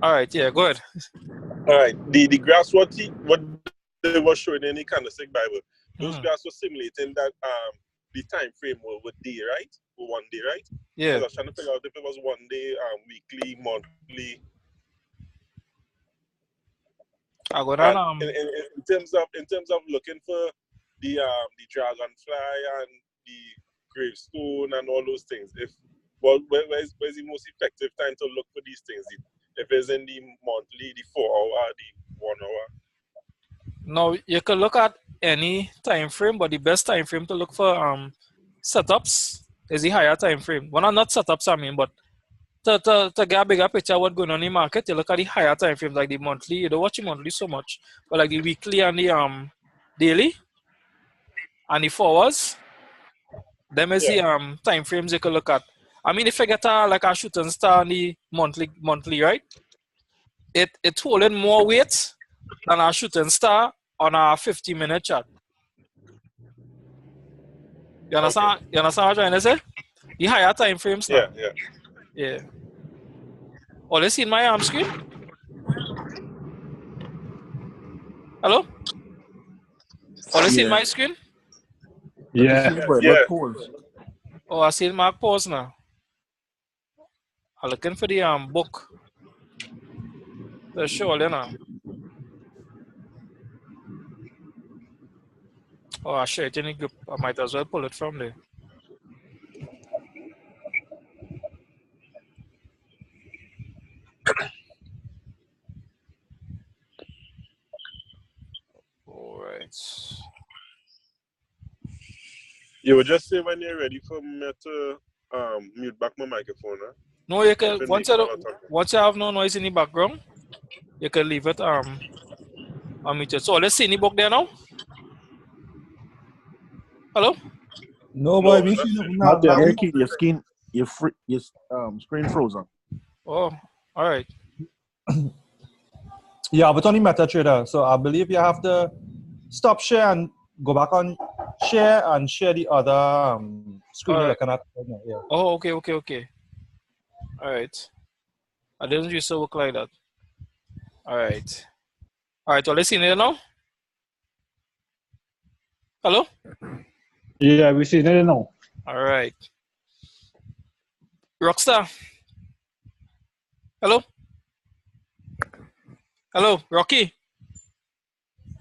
All right, yeah, go ahead. All right, the graphs what they were showing in the candlestick Bible, those graphs were simulating that the time frame were day, right? For 1 day, right? Yeah. I was trying to figure out if it was 1 day, weekly, monthly. I go And down. in terms of looking for the dragonfly and the gravestone and all those things, where's the most effective time to look for these things? If it's in the monthly, the 4 hour, the 1 hour. No, you can look at any time frame, but the best time frame to look for setups is the higher time frame. Well, not setups, I mean, but to get a bigger picture of what's going on in the market, you look at the higher time frames, like the monthly. You don't watch the monthly so much, but like the weekly and the daily and the 4 hours. Them is the time frames you can look at. I mean, if you get like a shooting star on the monthly, right? It's holding more weight than a shooting star on a 50-minute chart. You understand? Okay. You understand what I'm trying to say? The higher time frames now. Yeah. Oh, let's see in my screen. Hello? Oh, let's see in my screen. Yeah. Oh, I see Mark pause now. I'm looking for the book. The show, you know. Oh, I share it in the group. I might as well pull it from there. All right. You would just say when you're ready for me to mute back my microphone, huh? No, you can once you have no noise in the background, you can leave it unmuted. So let's see in the book there now. Hello? No, boy, we see not there. Ricky, your screen frozen. Oh, all right. Yeah, but only MetaTrader. So I believe you have to stop share and go back on share and share the other screen you're looking at. Yeah. Oh, okay. All right. I didn't used to work like that. All right. So let's see it now. Hello? Yeah, we see it now. All right. Rockstar. Hello? Hello, Rocky.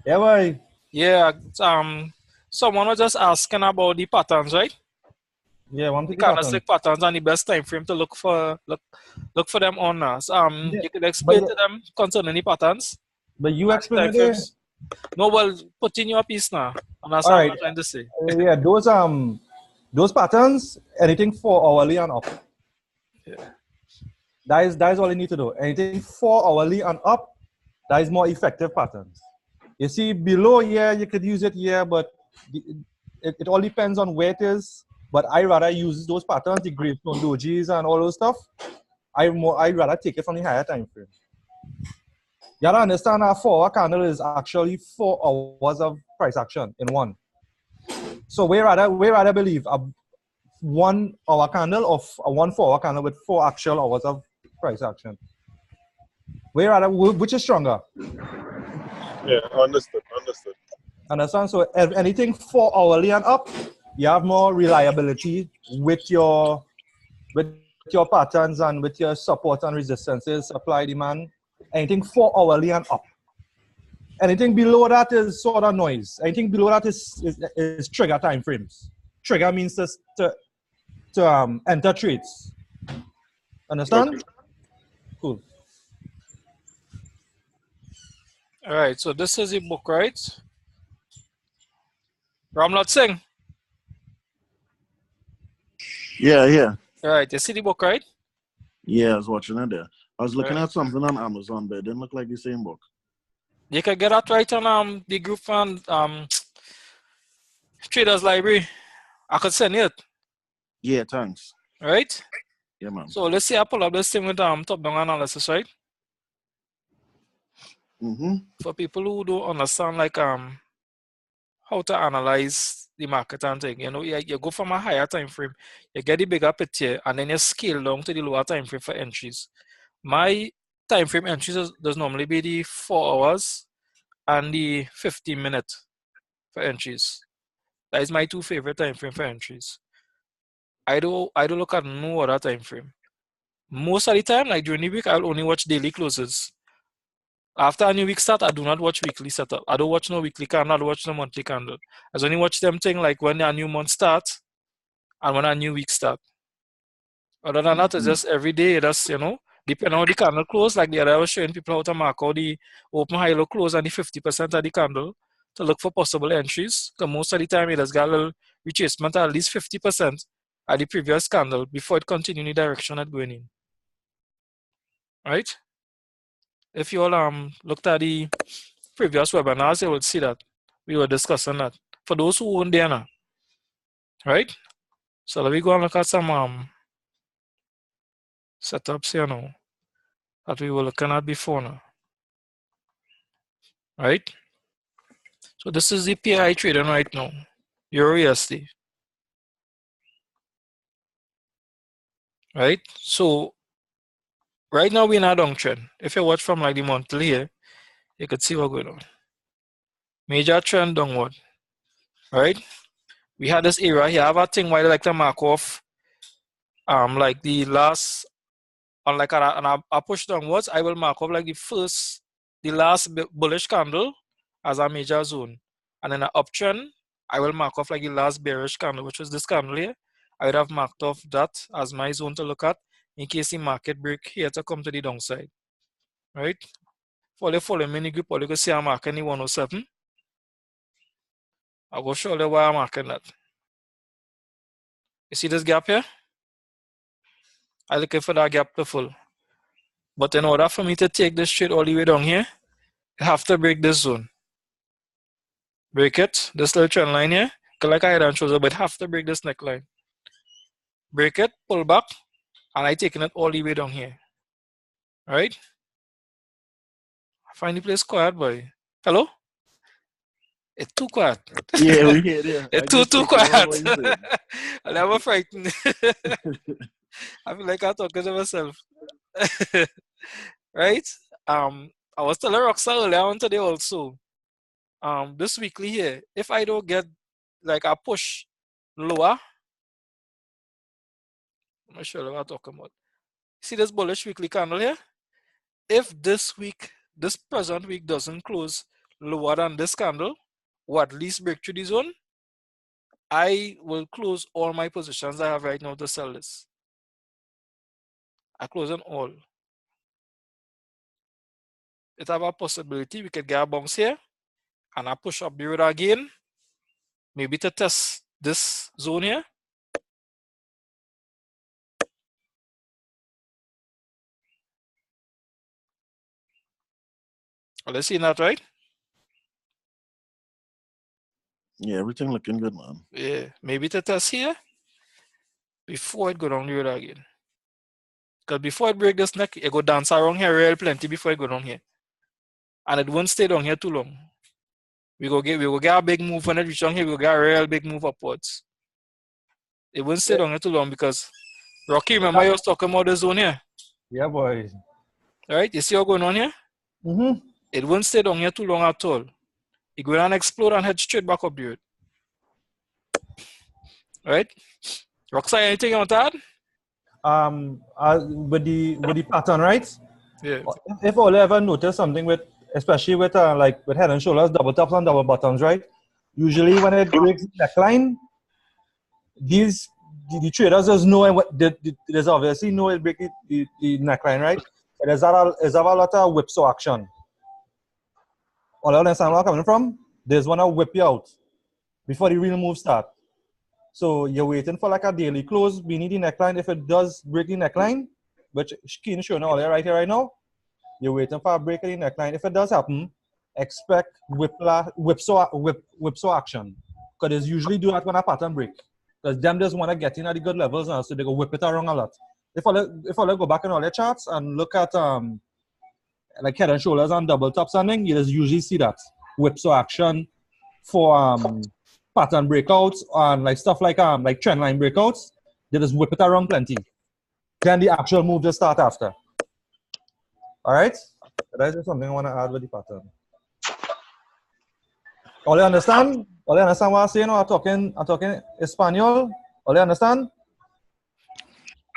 Yeah, boy. Yeah, someone was just asking about the patterns, right? Yeah, one the candlestick patterns and the best time frame to look for them on now. So, you could explain to them concerning the patterns. But you explain it. No, well, put in your piece now. And that's all what right. I'm trying to say. Yeah, those patterns, anything 4 hourly and up. Yeah. That is all you need to do. Anything 4 hourly and up, that is more effective patterns. You see, below here, you could use it here, but it all depends on where it is. But I rather use those patterns, the gravestone dojis and all those stuff. I rather take it from the higher time frame. You gotta understand that 4 hour candle is actually 4 hours of price action in one. So we rather believe a 1 hour candle or a 1 4 hour candle with 4 actual hours of price action. Which is stronger? Yeah, understood. Understand? So anything 4 hourly and up, you have more reliability with your patterns and with your support and resistances, supply, demand. Anything 4 hourly and up. Anything below that is sort of noise. Anything below that is trigger time frames. Trigger means to enter trades. Understand? Okay. Cool. All right, so this is the book, right? Ramlat Singh. Yeah. All right, you see the book, right? Yeah, I was watching it there. I was looking at something on Amazon, but it didn't look like the same book. You can get that right on the group and Traders Library. I could send it. Yeah, thanks. Right? Yeah, man. So let's see, I pull up this thing with top-down analysis, right? For people who don't understand like how to analyze the market and thing, you go from a higher time frame, you get the bigger picture, and then you scale down to the lower time frame for entries. My time frame entries does normally be the 4 hours and the 15-minute for entries. That is my two favorite time frame for entries. I don't look at no other time frame. Most of the time, like during the week, I'll only watch daily closes. After a new week start, I do not watch weekly setup. I don't watch no weekly candle, I don't watch no monthly candle. I only watch them thing like when a new month starts and when a new week start. Other than that, it's just every day, that's, depending on how the candle close, like the other I was showing people how to mark out the open, high, low close and the 50% of the candle to look for possible entries. Because most of the time, it has got a little retracement at least 50% at the previous candle before it continues in the direction it's going in. Right? If you all looked at the previous webinars, you will see that we were discussing that. For those who weren't there now, right? So let me go and look at some setups here now that we were looking at before now. Right? So this is the PI trading right now, Euro USD. Right? So right now we're in a downtrend. If you watch from like the monthly here, you could see what's going on. Major trend downward. Right? We had this area here. I have a thing where I like to mark off like the last, on like I push downwards, I will mark off like the last bullish candle as a major zone. And then an uptrend, I will mark off like the last bearish candle, which was this candle here. I would have marked off that as my zone to look at in case the market break here to come to the downside. Right? Follow me in the group, or you can see I'm marking the 107. I'll go show you why I'm marking that. You see this gap here? I'm looking for that gap to fill. But in order for me to take this trade all the way down here, I have to break this zone. Break it, this little trend line here. Like I had shows, but have to break this neckline. Break it, pull back, and I taking it all the way down here. Alright? I find the place quiet, boy. Hello? It's too quiet. Yeah, we hear there. It's too quiet. I'm never frightened. I feel like I'm talking to myself. Right? I was telling Roxanne earlier on today also. This weekly here, if I don't get like a push lower, I'm not sure what I'm talking about. See this bullish weekly candle here? If this present week doesn't close lower than this candle, or at least break through the zone, I will close all my positions I have right now to sell this. I close them all. It have a possibility we could get a bounce here and I push up the radar again, maybe to test this zone here. Are you seeing that, right? Yeah, everything looking good, man. Yeah, maybe to test here before it go down the radar again. Because before it break this neck, it go dance around here real plenty before it go down here. And it won't stay down here too long. We go get a big move when it reach down here, we go get a real big move upwards. It won't stay down here too long because Rocky, remember you was talking about the zone here? Yeah, boy. Right? You see what's going on here? Mm-hmm. It won't stay down here too long at all. It go and explode and head straight back up the road. Right? Roxy, anything you want to add? With the pattern, right? Yeah. If all ever notice something with, especially with with head and shoulders, double tops and double bottoms, right? Usually when it breaks the neckline, the traders just know there's obviously no it break the neckline, right? There's a lot of whipsaw action. All you understand where I'm coming from? There's one to whip you out before the real move start. So you're waiting for like a daily close beneath the neckline. If it does break the neckline, which Keen is showing all right here right now, you're waiting for a break in the neckline. If it does happen, expect whipsaw action. Because they usually do that when a pattern break. Because them just want to get in at the good levels now, so they go whip it around a lot. If I go back in all their charts and look at like head and shoulders and double top standing, you just usually see that whipsaw action for pattern breakouts and like stuff like trend line breakouts. They just whip it around plenty. Then the actual move just start after. All right? That's just something I want to add with the pattern. All you understand? All you understand what I'm saying? I'm talking Espanol. All you understand?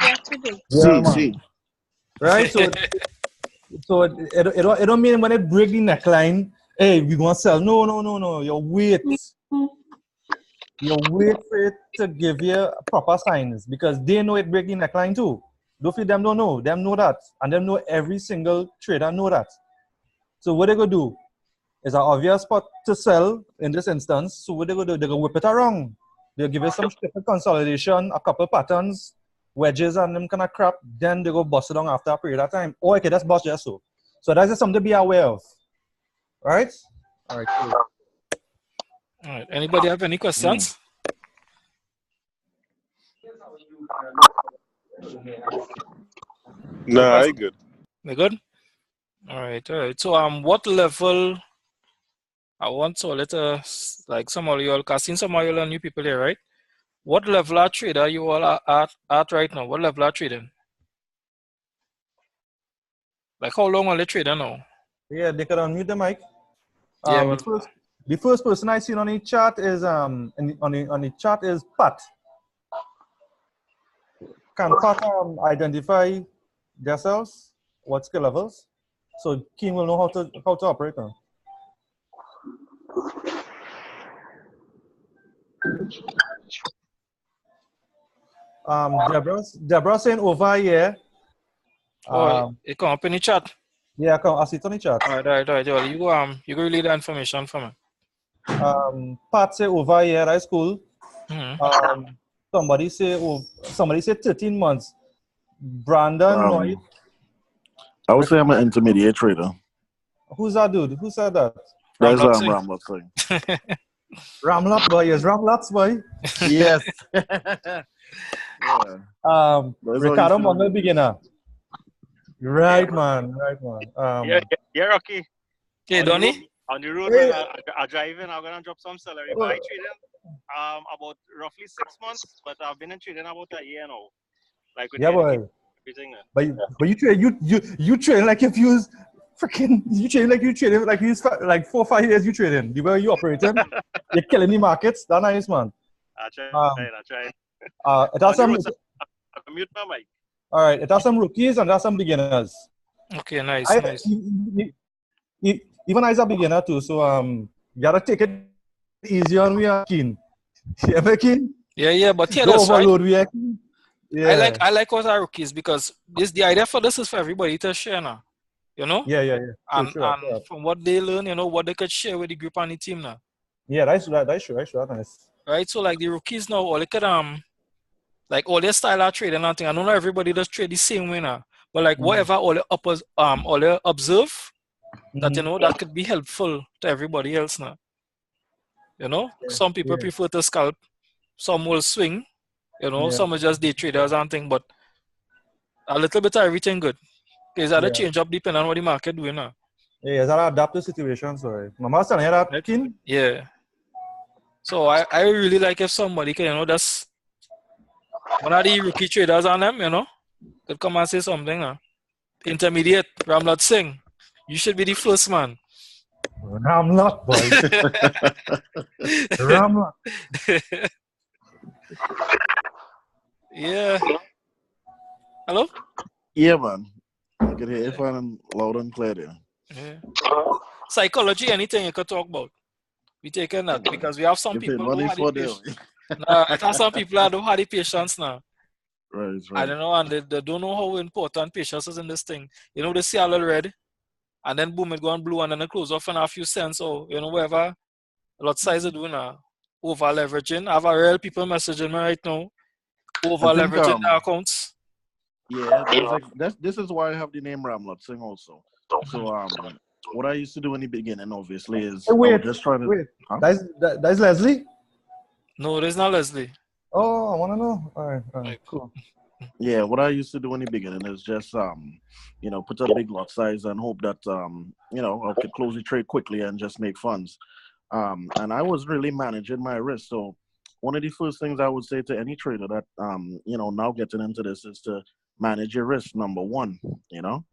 Yes, we do. Yeah, See, man. see. Right? So it don't mean when it break the neckline, hey, we gonna sell. No. You wait. You wait for it to give you proper signs because they know it break the neckline too. Don't feel them don't know. Them know that. And them know every single trader know that. So what they gonna do is an obvious spot to sell in this instance. So what they gonna do? They're gonna whip it around. They'll give you some stupid consolidation, a couple patterns, wedges and them kind of crap. Then they go bust it down after a period of time. Oh, okay, that's bust just so. So that's just something to be aware of. Right? All right, cool. All right. Anybody have any questions? Nah, I good. We good? All right. So what level? I want to let like some of you all, cause seen some of you all new people here, right? What level of trader you all are at right now? What level of trading? Like how long are they trading now? Yeah, they can unmute the mic. Yeah, The first person I seen on the chat is on the chat is Pat. Can Pat identify themselves? What skill levels? So King will know how to operate now. Deborah saying over here. it come up in the chat. Yeah, I see it on the chat. All right. Well, you go relay the information for me. Pat say over here, that's cool. Mm-hmm. Somebody say 13 months. Brandon Noy. I would say I'm an intermediate trader. Who's that dude? Who said that? That's Ramlock Ramlock thing. Ramlock boy, yes, Ramlock's boy. Yes. Yeah. Ricardo Mongo beginner. Right, man. Yeah, Rocky. Hey, Donnie. On the road, when I drive in, I'm gonna drop some salary. But I trading about roughly 6 months, but I've been in trading about a year now. Like with boy. everything. But you train like if you was freaking you train like you like 4 or 5 years you trading. The way you operating, you're killing the markets. That's nice, man. I try. It has some. I mute my mic. All right, it has some rookies and it has some beginners. Okay, nice. Even as a beginner too, so you gotta take it easy on we are keen. You ever keen? Yeah, but yeah, don't that's right. overload we are keen. Yeah. I like what our rookies because the idea for this is for everybody to share now. You know? Yeah. And from what they learn, you know, what they could share with the group and the team now. Yeah, that's true. That's nice. Right? So like the rookies now, all they could like all their style of trading and thing. I don't know everybody does trade the same way now. But like whatever all they observe, that you know that could be helpful to everybody else now. You know? Some people prefer to scalp, some will swing, you know, some are just day traders and thing, but a little bit of everything good. Because that change up depending on what the market doing now. Yeah, it's an adaptive situation, sorry. Mama's telling you that, King? Yeah. So I really like if somebody can, you know, that's one of the rookie traders on them, you know, could come and say something now. Intermediate, Ramlot Singh. You should be the first man. Ramlot, boy. Ramlot. Yeah. Hello? Yeah, man. I can hear it loud and clear there. Yeah. Psychology, anything you could talk about. We taking that because we have some people who have the patience. It has some people that don't have the patience now. Right. I don't know, and they don't know how important patience is in this thing. You know, they see a little red, and then boom, it gone blue, and then it close off in a few cents, or you know, whatever. A lot size it doing now. Over leveraging. I have a real people messaging me right now. Over leveraging their accounts. Yeah, this is why I have the name Ramlot Singh also. So what I used to do in the beginning, obviously, is I would just try to. Wait. Huh? That's Leslie? No, there's not Leslie. Oh, I want to know. All right, cool. Yeah, what I used to do in the beginning is just you know, put a big lot size and hope that you know, I could close the trade quickly and just make funds. And I was really managing my risk. So one of the first things I would say to any trader that you know, now getting into this is to manage your risk. Number one, you know,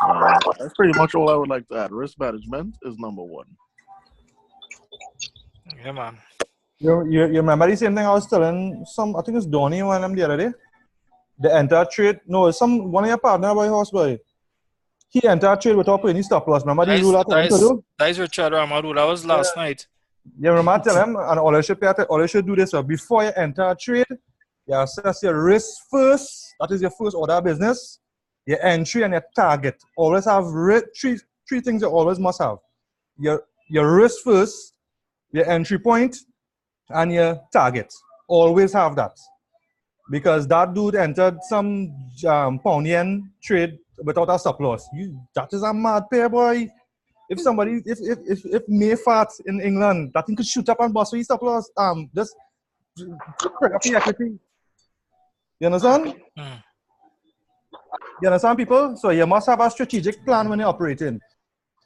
That's pretty much all I would like to add. Risk management is number one. Yeah, man. You remember the same thing I was telling some, I think it's Donnie one of them the other day? The entire trade, no, it's one of your partner by horse boy. He entered trade without putting any stop loss. Remember the rule I told him to do? That is Richard Ramadou. That was last night. Yeah, remember I tell him, and all you should do this. Before you enter a trade, you assess your risk first. That is your first order of business. Your entry and your target. Always have three things you always must have. Your risk first, your entry point, and your target. Always have that. Because that dude entered some pound yen trade without a stop loss. That is a mad pair, boy. If somebody, if Mayfart in England, that thing could shoot up and bust for his stop loss, just break up the equity. You understand? You understand, people? So you must have a strategic plan when you're operating.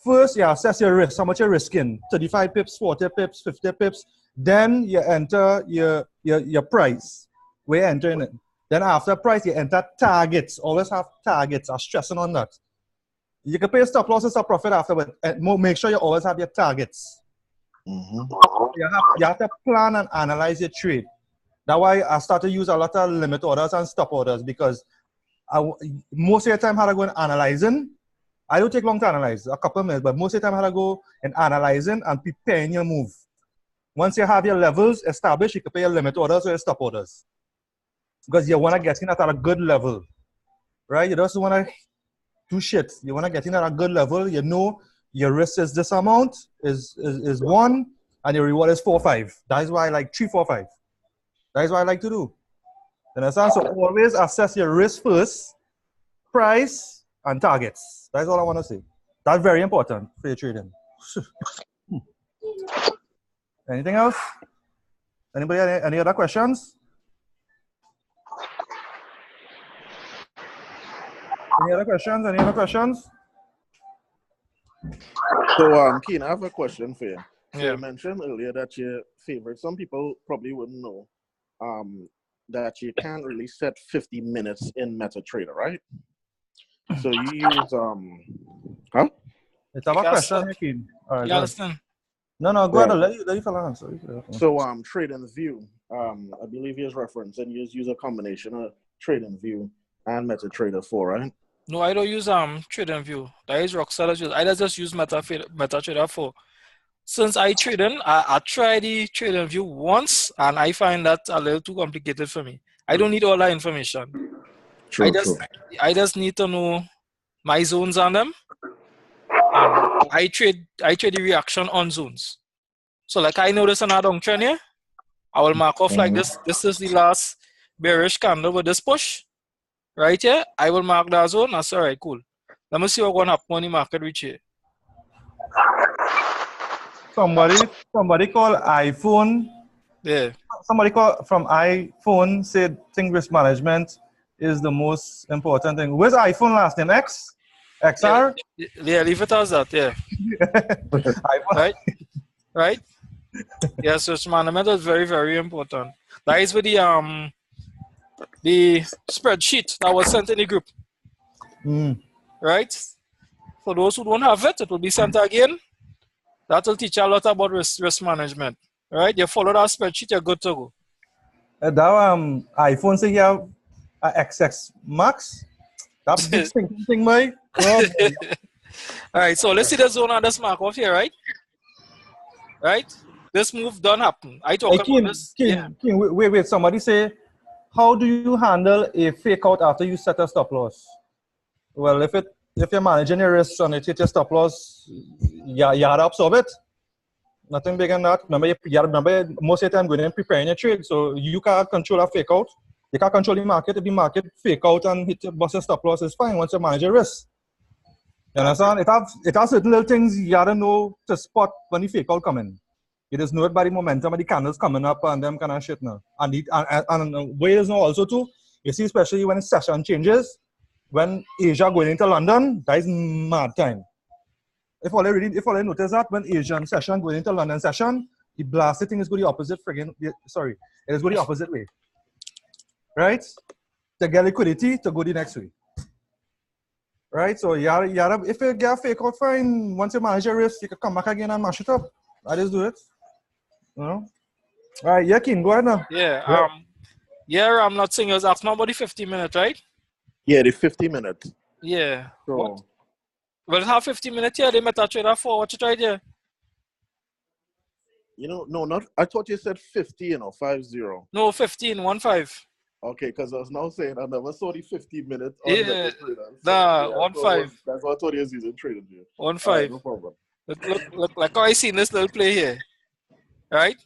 First, you assess your risk, how much you're risking. 35 pips, 40 pips, 50 pips. Then you enter your price. Where you're entering it. Then after price, you enter targets. Always have targets. I'm stressing on that. You can pay stop losses or profit after, but make sure you always have your targets. You have to plan and analyze your trade. That's why I started to use a lot of limit orders and stop orders, because most of the time I had to go and analyzing. I don't take long to analyze, a couple of minutes, but most of the time I had to go and analyzing and preparing your move. Once you have your levels established, you can pay your limit orders or your stop orders. Because you want to get in at a good level, right? You just want to do shit. You want to get in at a good level. You know your risk is this amount, is 1, and your reward is 4, 5. That is why I like 3, 4, 5. That is what I like to do. You understand? So always assess your risk first, price, and targets. That's all I want to say. That's very important for your trading. Anything else? Anybody, any other questions? Any other questions? Any other questions? So, Keen, I have a question for you. So Yeah. you mentioned earlier that your favorite, some people probably wouldn't know, that you can't really set 50 minutes in MetaTrader, right? So you use, huh? It's about question, Hakeem. All right, You understand? No, go Right. ahead. Let you fella answer. So, TradingView, I believe his reference, and you use a combination of TradingView and MetaTrader 4, right? No, I don't use TradingView. That is Rockstar. I just use MetaTrader 4. Since I trade in, I tried the TradingView once, and I find that a little too complicated for me. I don't need all that information. True. I just need to know my zones on them. And I trade the reaction on zones. So like I notice another downtrend here, I will mark off like this. This is the last bearish candle with this push. Right here, I will mark that zone. That's all right, cool. Let me see what's going to happen when the market reach here. Somebody call iPhone. Yeah. Somebody call from iPhone said think risk management is the most important thing. Where's iPhone last name? XR? Yeah, leave it as that, yeah. Right? Yeah, so risk management is very, very important. That is with the spreadsheet that was sent in the group. Right? For those who don't have it, it will be sent again. That will teach you a lot about risk management. Right? You follow that spreadsheet, you're good to go. That iPhone say you have a XX Max. That big thing, boy. All right, so let's see the zone on this mark off here, right? Right? This move don't happen. I talk about this. King, wait. Somebody say, how do you handle a fake out after you set a stop loss? Well, if you're managing your risks and it hit your stop loss, you had to absorb it. Nothing bigger than that. Remember, most of the time going in preparing your trade, so you can't control a fake out. You can't control the market. If the market fake out and hit your bust stop loss, it's fine once you manage your risk. You understand? It has certain little things you gotta know to spot when the fake out coming. You just know it by the momentum of the candles coming up and them kind of shit now. And way is now also too, you see, especially when session changes, when Asia going into London, that is mad time. If all I notice that when Asian session going into London session, the blasted thing is going the opposite it is going the opposite way. Right? To get liquidity to go the next way. Right? So if you get a fake out fine, once you manage your risk, you can come back again and mash it up. I just do it. You know? All right, yeah, Keen, go ahead now. Yeah. Yeah, I'm not saying you was asking about the 50 minutes, right? Yeah, the 50 minutes. Yeah. What? So, Well, have 50 minutes here. They meta trader for what you tried there. no, not. I thought you said 50, 50. No, 15, 1-5. Okay, because I was now saying I never saw the 50 minutes on Yeah. Meta Trader. So, Nah, yeah, 1-5. that's what I thought you was using trading here. All right, 1-5. no problem. Look, like how I seen this little play here. Right?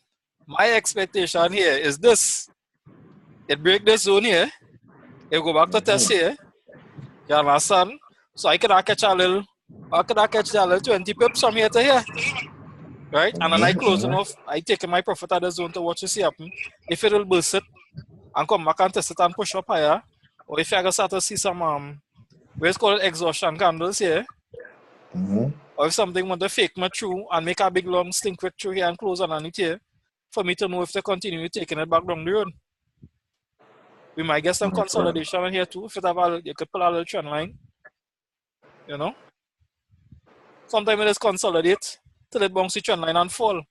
My expectation here is this. It break this zone here. It go back to test here. You understand? So I could catch a little 20 pips from here to here. Right? And then I close enough. I take my profit at the zone to watch you see happen. If it will burst it and come back and test it and push up higher, or if I go start to see some what's called exhaustion candles here, or if something want to fake me through and make a big long slink with through here and close underneath here, for me to know if they continue taking it back down the road. We might get some consolidation here too. If it have you could pull a little trend line. You know? Sometimes it just consolidate till it bounce the trend line and fall.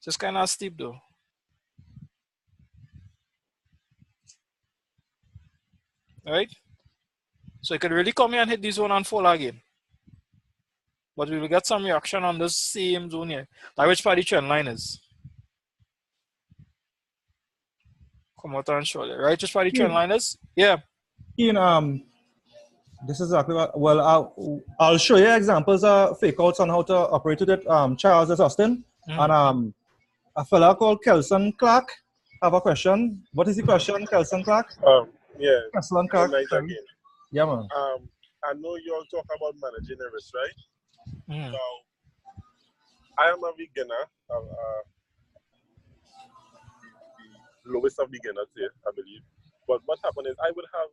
Just kind of steep though. Right? So it could really come here and hit this zone and fall again. But we will get some reaction on this same zone here. Like which part the trend line is. Come out and show you. Right? Which part the trend line is? Yeah. Keen, this is exactly what, well, I'll show you examples of fake outs on how to operate with it. Charles S. Austin. And a fella called Kelson Clark have a question. What is the question, Kelson Clark? Yeah. Kelson Clark. Good night again. Yeah, man. I know you all talk about managing the risk, right? Mm. So, I am a beginner. The lowest of beginners here, I believe. But what happened is I would have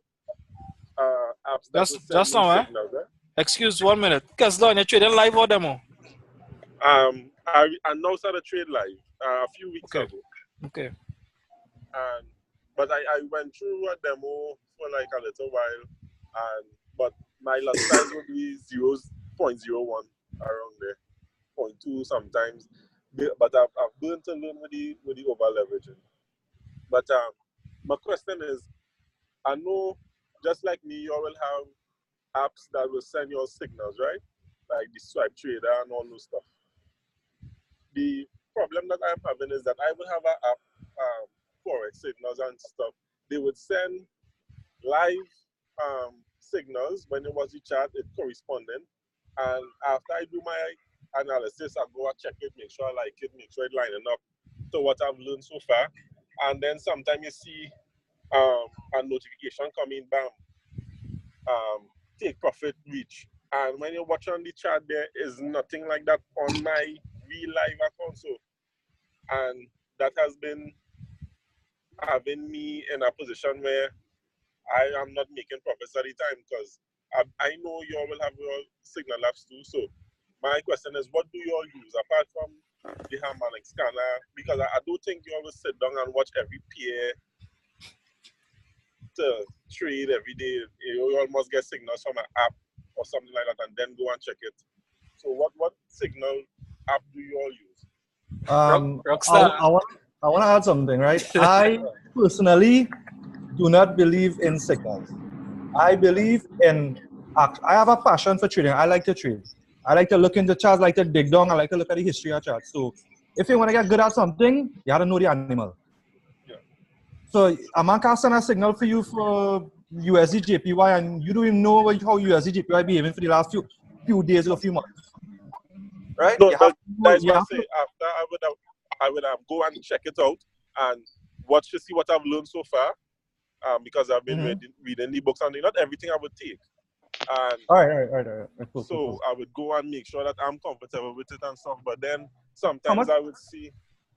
apps that would send just me now, signals, right? Excuse 1 minute. Kesla, you're trading live or demo? I now started trade live a few weeks ago. Okay. But I went through a demo for like a little while, but my lot size would be 0.01 around there, 0.2 sometimes. But I've learned to learn with the over leveraging. But my question is, I know just like me, you all will have apps that will send you signals, right? Like the swipe trader and all those stuff. The problem that I'm having is that I would have an app, forex signals and stuff. They would send live signals when it was the chart, it corresponding. And after I do my analysis, I go and check it, make sure I like it, make sure it's lining up to what I've learned so far. And then sometimes you see a notification coming, bam, take profit reach. And when you watch on the chart, there is nothing like that on my real live account. So, and that has been having me in a position where I am not making profits at the time, because I know you all will have your signal apps too. So my question is, what do you all use apart from the harmonic scanner? Because I don't think you always sit down and watch every pair to trade every day. You almost get signals from an app or something like that and then go and check it. So what signal app do you all use? Rockstar. I want to add something, right? I personally do not believe in signals. I believe in, I have a passion for trading. I like to trade. I like to look into charts, I like to dig down, I like to look at the history of charts. So if you want to get good at something, you have to know the animal. Yeah. So a man can send a signal for you for USD JPY and you don't even know how USD JPY behaving for the last few days or few months. Right? No, that's what I say. After I would have go and check it out and watch to see what I've learned so far. Because I've been reading the books and not everything I would take. And all right. Cool. I would go and make sure that I'm comfortable with it and stuff. But then sometimes I would see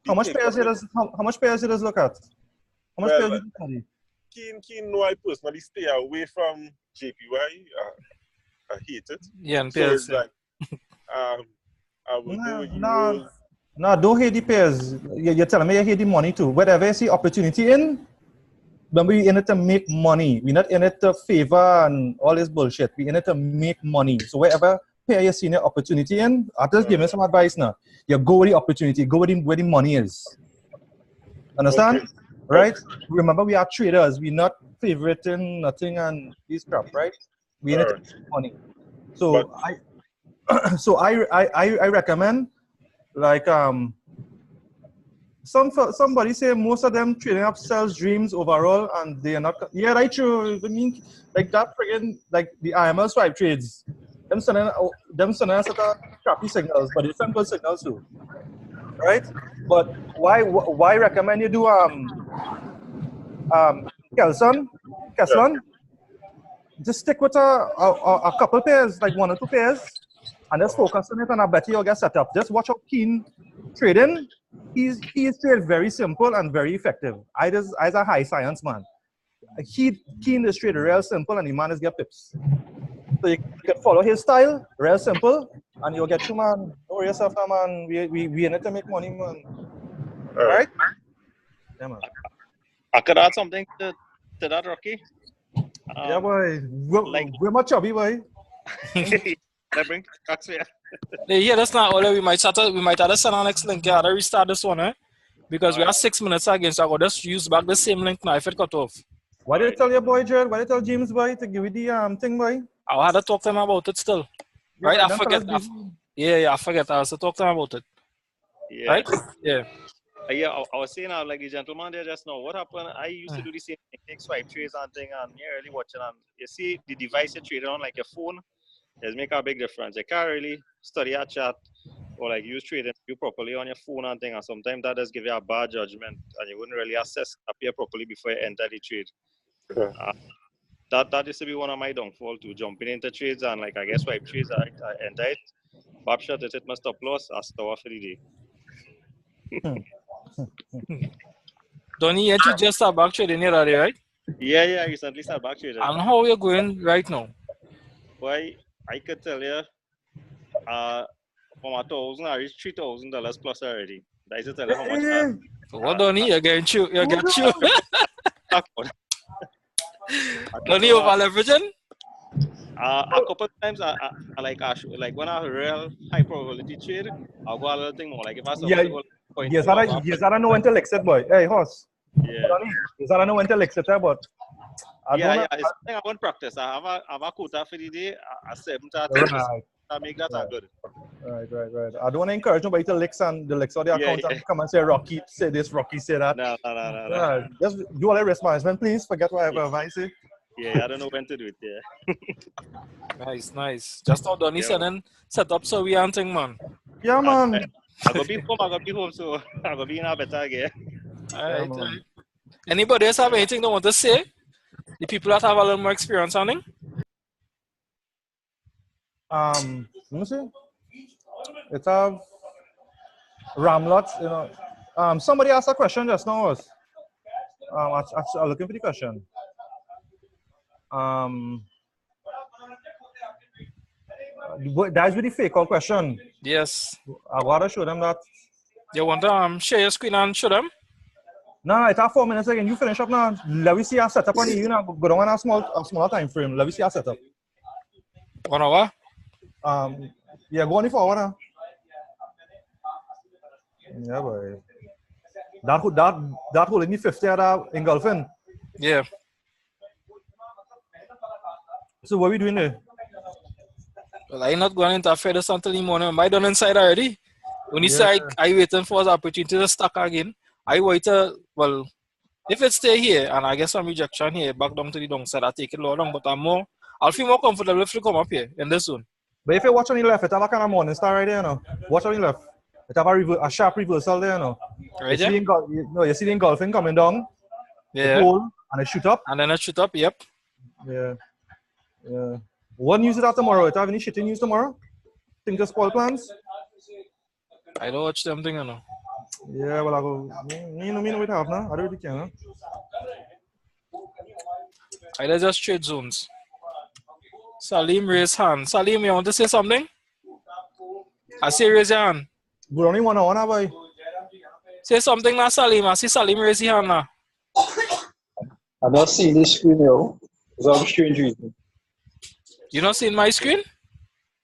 how much pairs it does look at? How much pairs you study? Keen know I personally stay away from JPY. I hate it. Yeah, and so pairs. It's like I would do euros. No, don't hate the pairs. You're telling me you hate the money too. Whatever you see opportunity in, Remember, we're in it to make money. We're not in it to favor and all this bullshit. We're in it to make money. So wherever pair you're seeing an opportunity in, I'll just give you some advice now. You go where the opportunity, go where the money is. Understand? Okay. Right? Remember, we are traders. We're not favoriting nothing and this crap, right? We're in it to Alright. make money. So I recommend like somebody say most of them trading up sells dreams overall and they are not. Yeah, right. True. I mean, like that friggin' like the IML swipe trades. Them sending us at crappy signals, but they send good signals too, right? But why recommend you do Kelson? Just stick with a couple pairs, like 1 or 2 pairs, and just focus on it, and I bet you'll get set up. Just watch how Keen trading. He's trade very simple and very effective. I a high science man. Keen is trade real simple, and the man is get pips. So you can follow his style, real simple, and you'll get you, man. Don't worry yourself now, man. We in it to make money, man. All right? Yeah, man. I could add something to that, Rocky. Yeah, boy. We're much chubby, boy. Let bring Cox here. Yeah, that's not all. We might start. We might have to send our next link. Yeah, restart this one, because we have 6 minutes again. So I will just use back the same link now if it cut off. Why did you tell your boy, Jared? Why did you tell James, boy, to give you the thing, boy? I'll have to talk to him about it still. Yeah, Right? but I forget. I forget. I have to talk to him about it. Yeah. Right? Yeah. Yeah, I was saying, like the gentleman there just now, what happened? I used to do the same thing, take swipe trades and thing, and you're really watching. And you see the device you trade on, like your phone, does make a big difference. You can't really study a chat or like use trading view properly on your phone and thing. And sometimes that does give you a bad judgment, and you wouldn't really assess a pair properly before you enter the trade. That used to be one of my downfall too, jumping into trades and like I guess swipe trades. I enter it, Bob shot it, my stop loss, I stop for the day. Donnie, ain't you just start back trading here already, right? Yeah, I recently started back trading. And how are you going right now? Boy, I could tell you, from 1,000, I reached $3,000 plus already. That is to tell you how much. What, Donnie? You're getting you. Donnie, over leveraging? A couple of times, I like when I have a real high probability trade, I'll go a little thing more. Like if I saw yes, I don't know when to exit, boy. Hey, horse. Yeah. Yes, I don't know when to exit, but it's something I won't practice. I have a quota for the day. I 7:30. Right. I make that good. Right. I don't want to encourage nobody to licks and the licks of the account and come and say Rocky say this, Rocky say that. No. Just do all the risk management, please. Forget whatever advice you. Yeah, I don't know when to do it. Yeah. Nice. Just now Donnie sending set up so we aren't thing, man. Yeah, man. I gotta be home, so I gotta be in a better again. All right. Anybody else have anything they want to say? The people that have a little more experience on it? Let me see. It's a Ramlot, you know. Somebody asked a question just now. I'm looking for the question. That's really fake call question. Yes. I gotta show them that. You want to share your screen and show them? No, it's 4 minutes again. You finish up now. Let me see our setup on you. Go down on a smaller time frame. Let me see our setup. 1 hour? Yeah, go on the forward now. Yeah, boy. That holding me 50 at engulfing. Yeah. So what are we doing there? Well, I'm not going to interfere this until the morning. Am I done inside already? When you say I waiting for the opportunity to stack again, I wait well, if it stay here and I get some rejection here, back down to the downside, I take it low down, but I'll feel more comfortable if you come up here in this zone. But if you watch on the left, it have a kind of morning star right there, you know. Watch on the left. It have a sharp reversal there, you know. Right there? You see the engulfing coming down. Yeah. Hold, and it shoot up. And then it shoot up, yep. Yeah. What news is that tomorrow? It have any shitty news tomorrow? Think to spoil plans? I don't watch them thing, you know. Yeah, well, I go. Me know what have now. I don't really care, no? I just trade zones. Salim raise hand. Salim, you want to say something? I see raise your hand. We're only 1 hour, boy. Say something now, Salim. I see Salim raise your hand now. I don't see this screen, yo. For some strange reason. You not seen my screen?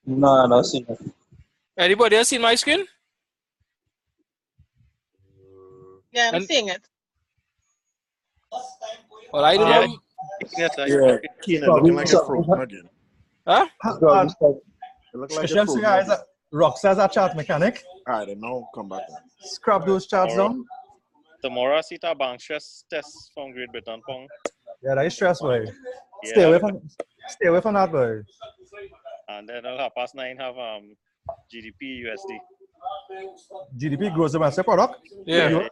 No, I don't see it. Anybody else seen my screen? Yeah, I'm And seeing it. well, I don't Yeah, know. yes, Yeah, Keen, it looking like it's frozen again. Huh? It look like it's Christian, frozen guys, again. Roxas a chart mechanic. I don't know. Come back. Scrap those charts down. tomorrow I see a bank stress test from Great Britain. Pong. Yeah, that is stress, boy. Yeah, Stay away from that, boy. And then at 9:30 have GDP USD. GDP gross domestic product. Yeah.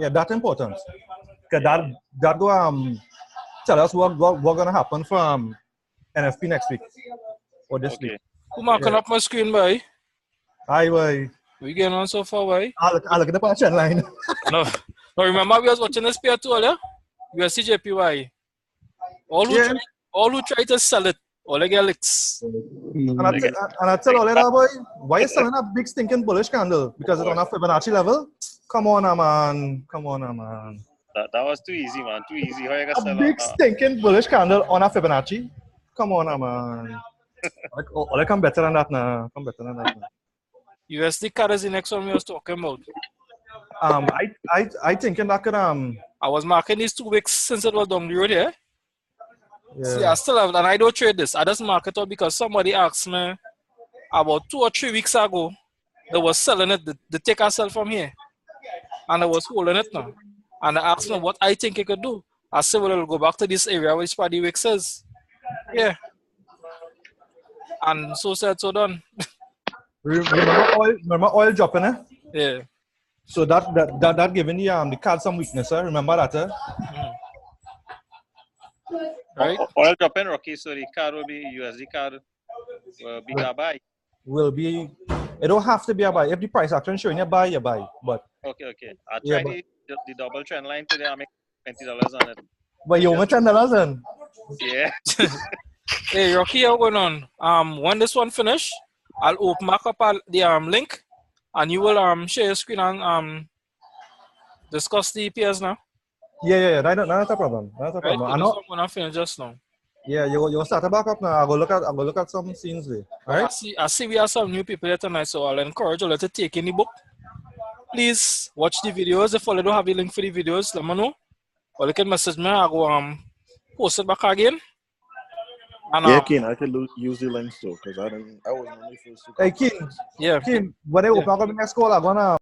That's important. Cause that go tell us what gonna happen from NFP next week or this week. Who marking up my screen, boy? Aye, boy. We getting on so far, boy? I'll look at the patch line. No. No, remember we was watching this pair too earlier? We are CJPY. All who try to sell it, all they get licks. And I tell all that, boy, why you selling a big stinking bullish candle? Because it's on a Fibonacci level? Come on, man. That was too easy, man. Too easy. How you gonna A sell big stinking bullish candle on a Fibonacci? Come on, man. Or come better than that now. USD card is the next one we was talking about. I thinking that could I was marking these 2 weeks since it was down the road here. yeah. See, I still have, and I don't trade this. I just mark it up because somebody asked me about 2 or 3 weeks ago. They was selling it. They take a sell from here, and I was holding it now. And I asked me what I think it could do. I said, well, it'll go back to this area which Paddy Wick says. Yeah. And so said, so done. Remember oil dropping, eh? Yeah. So that giving the card some weakness, eh? Remember that, eh? Right? Oil dropping, Rocky, so the card will be USD card will be a buy. Will be. It don't have to be a buy. If the price action showing you buy, you buy. But Okay. I Yeah, tried the double trend line today. I make $20 on it. but you only $10 then. Yeah. Hey, Rocky, how going on? When this one finish, I'll open back up the link, and you will share your screen and discuss the EPS now. Yeah. That's a problem. That's a Right? problem. I This know. one gonna finish just now. Yeah, you start back up now. I go look at some scenes there. All right. I see we have some new people here tonight, so I'll encourage you to take in the book. Please watch the videos. If you don't have the link for the videos, let me know. Or you can message me. I go post it back again. And, Yeah, Keen, I could use the links too because I wasn't on the first two. Hey, Keen. Yeah. Keen, when they open up the next call, I'm gonna